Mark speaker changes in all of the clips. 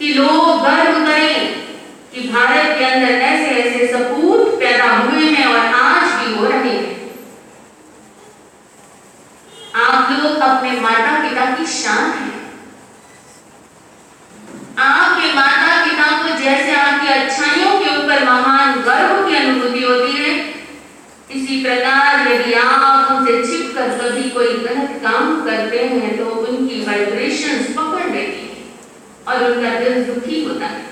Speaker 1: कि लोग गर्व करें कि भारत के अंदर ऐसे ऐसे सपूत पैदा हुए हैं और आज भी हो रहे हैं। आप लोग अपने माता पिता की शान हैं। आपके माता पिता को जैसे आपकी अच्छाइयों के ऊपर महान गर्व की अनुभूति होती है, इसी प्रकार यदि आप उनसे छिपकर कभी कोई गलत काम करते हैं तो उनकी वाइब्रेशंस पकड़ लेती है और उनका दिल दुखी होता है।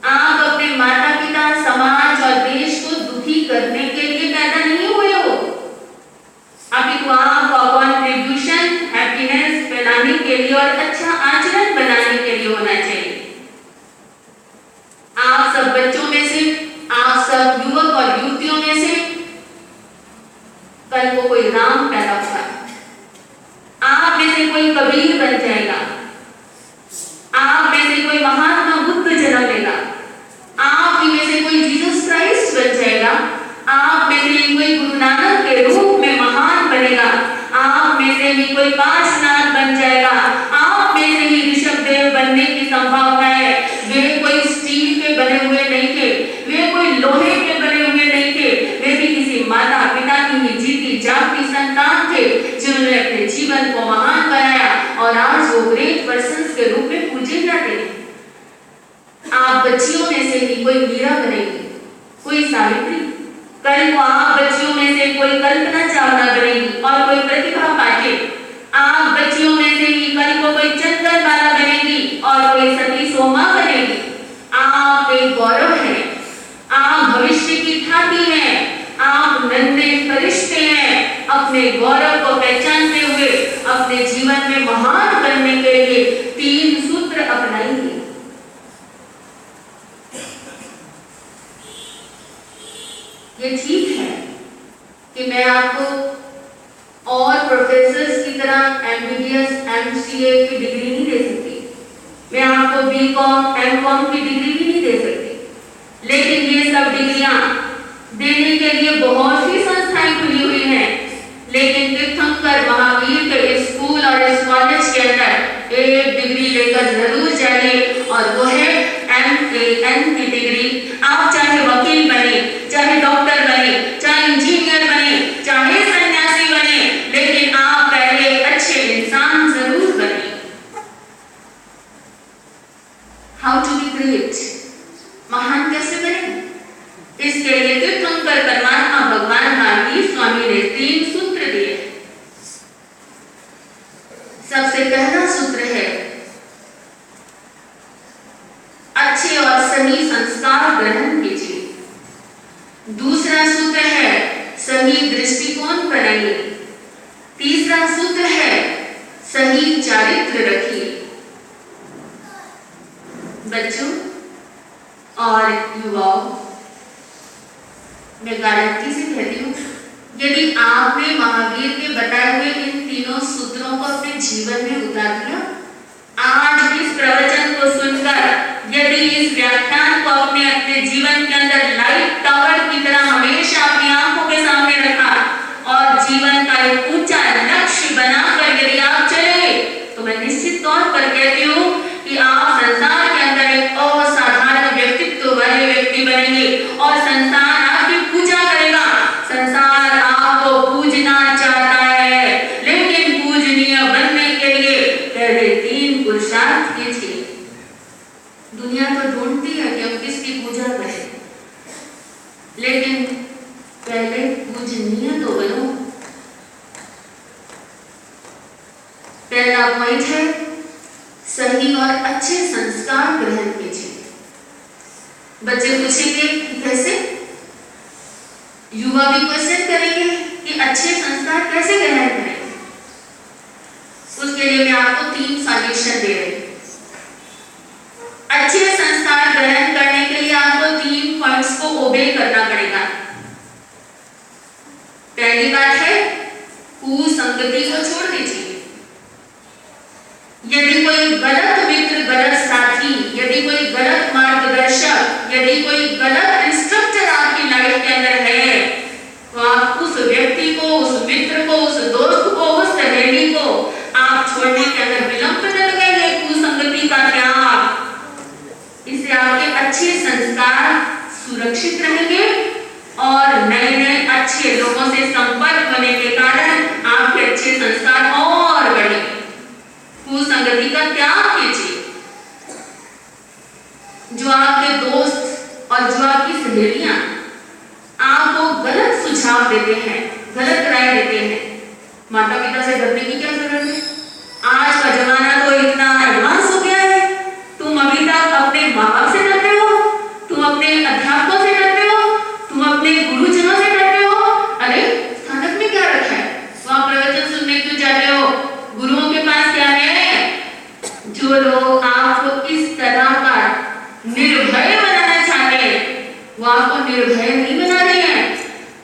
Speaker 1: आप अपने माता पिता, समाज और देश को दुखी करने के लिए पैदा नहीं हुए हो। अपितु आपका कॉन्ट्रिब्यूशन हैप्पीनेस फैलाने के लिए और अच्छा आचरण बनाने के लिए होना चाहिए। आप सब बच्चों में से, आप सब युवक और युवतियों में से कल को कोई राम पैदा होगा, आप में से कोई कबीर बन जाएगा, आप में से कोई महात्मा बुद्ध जन्म लेगा, आप में से कोई जीसस क्राइस्ट बन जाएगा, आप में से कोई गुरु नानक के रूप में महान बनेगा, आप में से भी कोई पार्श्वनाथ बन जाएगा, आप में से ही ऋषभ देव बनने की संभावना है। वे कोई स्टील के बने हुए नहीं थे, वे कोई लोहे के बने हुए नहीं थे, वे भी किसी माता पिता की ही जीती जागती संतान थे जिन्होंने अपने जीवन को महान बनाया और आज वो ग्रेट पर्संस के रूप में पूजे जाते हैं। आप बच्चियों में से ही कोई मीरा बनेगी, कोई सावित्री, कल को आप बच्चियों में से कोई कल्पना चावला बनेगी और कोई प्रतिभा पाटिल, आप बच्चियों में से ही कल को कोई चंदन बाला बनेगी और कोई सती सोमा बनेगी। आप एक गौरव हैं, आप भविष्य की ख्याति हैं, आप नन्हे फरिश्ते हैं। अपने गौरव को पहचानते हुए अपने जीवन में महान बनने के लिए 3 सूत्र अपनाइए। ये ठीक है कि मैं आपको और प्रोफेसर्स की तरह MBBS, MCA की डिग्री नहीं दे सकती, मैं आपको BCom, MCom की डिग्री भी नहीं दे सकती, लेकिन ये सब डिग्रियां देने के लिए बहुत सी संस्थाएं खुली हुई हैं। लेकिन तीर्थंकर महावीर के इस स्कूल और इस कॉलेज के अंदर एक डिग्री लेकर जरूर जाइए और वो है MAN की डिग्री। आप चाहे वकील बने, चाहे डॉक्टर बने, चाहे इंजीनियर बने, चाहे सन्यासी बने, लेकिन आप पहले अच्छे इंसान जरूर बने। हाउ टू बी ग्रेट, महान कैसे बने, इसके लिए तीर्थंकर परमात्मा भगवान महावीर स्वामी ने 3 सूत्र दिए। सबसे पहला सूत्र है अच्छे और सही संस्कार ग्रहण कीजिए। दूसरा सूत्र है सही दृष्टिकोण बनाइए। तीसरा सूत्र है सही चारित्र रखिए। बच्चों और युवाओं, मैं गारंटी से कहती हूँ, यदि आपने महावीर के बताए हुए इन 3 सूत्रों को अपने जीवन में उतार दिया, आज इस प्रवचन को सुनकर यदि इस व्याख्यान को अपने अपने जीवन के अंदर लाइट टावर की तरह हमेशा अपनी आंखों के सामने रखा और जीवन का एक ऊंचा लक्ष्य बनाकर यदि आप चले, तो मैं निश्चित तौर पर कहती हूँ कि आप संसार के अंदर एक असाधारण व्यक्तित्व वाले व्यक्ति बनेंगे और संसार आपकी पूजा करेगा। संसार आपको पूजना चाहता है, लेकिन पूजनीय बनने के लिए पहले 3 पुरुषार्थ कीजिए। दुनिया तो ढूंढती है कि हम किसकी पूजा करें, लेकिन पहले पूजनीय तो बनो। पहला पॉइंट है सही और अच्छे संस्कार ग्रहण कीजिए। बच्चे पूछेंगे कि कैसे, युवा भी क्वेश्चन करेंगे कि अच्छे संस्कार कैसे ग्रहण करें। उसके लिए मैं आपको 3 सॉल्यूशन दे रही हूं। अच्छे संस्कार ग्रहण करने के लिए आपको 3 पॉइंट्स को ओबे करना पड़ेगा। पहली बात है कुसंगति को छोड़ दीजिए। यदि कोई गलत मित्र, गलत साथी, यदि कोई गलत मार्गदर्शक, यदि कोई गलत इंस्ट्रक्टर आपकी लाइफ के अंदर है, तो आप उस व्यक्ति को, उस मित्र को, उस दोस्त को, उस सहेली को आप छोड़ने के अंदर विलंब न लगाइए। कुसंगति संस्कार सुरक्षित रहेंगे और नए नए अच्छे लोगों से संपर्क होने के कारण आपके अच्छे संस्कार और बढ़ेंगे। कुसंगति का त्याग कीजिए। जो आपके दोस्त और जो आपकी सहेलियां आपको गलत सुझाव देते हैं, गलत राय देते हैं, माता पिता से डरने की क्या जरूरत है? आज का जमाना तो इतना एडवांस हो गया है। तुम अभी तक अपने माँ बाप से डरते हो, तुम अपने अध्यापकों से डरते हो, तुम अपने गुरुजनों से डरते हो। अरे स्थानक में क्या रखा है? वहां प्रवचन सुनने क्यों जाते हो? गुरुओं के पास क्या है? जो लोग आपको इस तरह का निर्भय बनाना चाहते हैं, वो आपको निर्भय नहीं बना रहे हैं,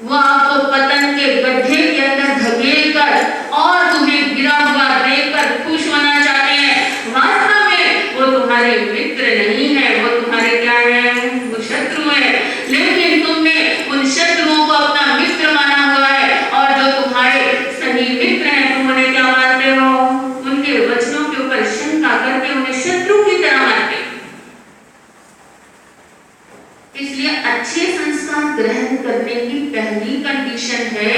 Speaker 1: वो आपको पतन के गड्ढे के अंदर धकेल कर और तुम्हें गिरा हुआ देखकर खुश होना चाहते हैं। वास्तव में वो तुम्हारे मित्र नहीं है, वो तुम्हारे क्या है? वो शत्रु है। लेकिन तुमने उन शत्रुओं को अपना मित्र माना हुआ है और जो तुम्हारे सही मित्र हैं तुम उन्हें क्या मानते हो? उनके वचनों के ऊपर शंका करके उन्हें शत्रु की तरह मानते। इसलिए अच्छे संस्कार ग्रहण करने की पहली कंडीशन है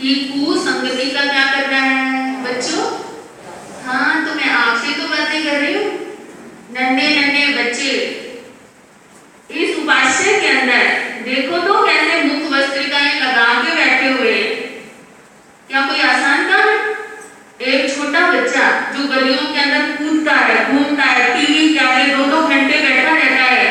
Speaker 1: कि कुसंगति का क्या करना है बच्चों? हाँ, तो मैं आपसे तो बातें कर रही हूँ। नन्हे नन्हे बच्चे इस उपास्य के अंदर देखो तो कैसे मुख वस्त्रिकाएं लगा के बैठे हुए हैं। क्या कोई आसान काम है? एक छोटा बच्चा जो गलियों के अंदर कूदता है, घूमता है, टीवी के आगे 2-2 घंटे बैठा रहता है,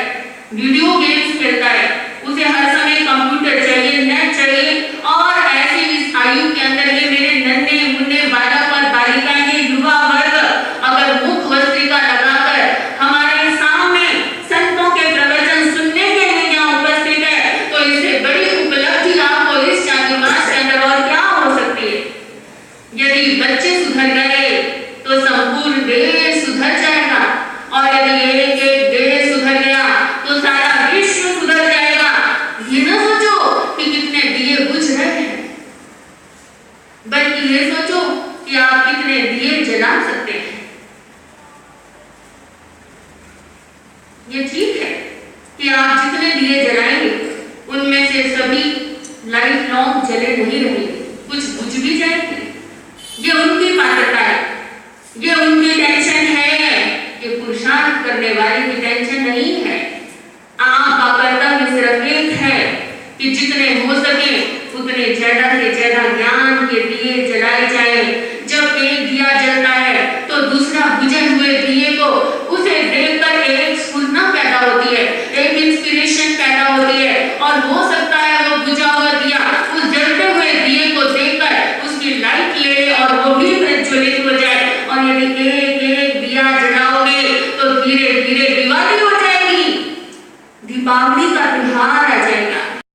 Speaker 1: वीडियो गेम्स खेलता है, उसे हर समय कंप्यूटर चाहिए, नेट चाहिए, और ऐसी इस आयु के अंदर ये मेरे नन्हे मुन्ने बालक और बालिकाएं, ये युवा वर्ग अगर मुख वस्त्रिका लगाकर हमारे सामने संतों के प्रवचन सुनने के लिए यहाँ उपस्थित है, तो इससे बड़ी उपलब्धि आपको इस चातुर्मास के अंदर और क्या हो सकती है? यदि बच्चे सुधर गए तो संपूर्ण देश सुधर जाएगा, और यदि एक एक देश सुधर गया तो सारा विश्व सुधर जाएगा। ये ना सोचो कि कितने दिए बुझ रहे हैं, बल्कि ये सोचो कि आप कितने दिए जला सकते हैं। ये ठीक है कि आप जितने दिए जलाएंगे उनमें से सभी लाइफ लॉन्ग जले नहीं रहेंगे, कुछ बुझ भी जाएंगे। ये उनकी पात्रता है, ये उनकी टेंशन है, ये पुरुषार्थ करने वाले की टेंशन नहीं है। आपका कर्तव्य सिर्फ एक है कि जितने हो सके उतने ज्यादा से ज्यादा ज्ञान के दिए जलाए जाए। जब एक दिया जलता है तो दूसरा बुझे हुए दिए को उसे देखकर एक स्फूर्णा पैदा होती है, एक इंस्पिरेशन पैदा होती है, और हो सकता है वो बुझा हुआ दिया उस जलते हुए दिए को देखकर उसकी लाइट ले और वो भी प्रज्वलित हो जाए। और यदि एक एक दिया जलाओगे तो धीरे धीरे दिवाली हो जाएगी। दीपावली का त्योहार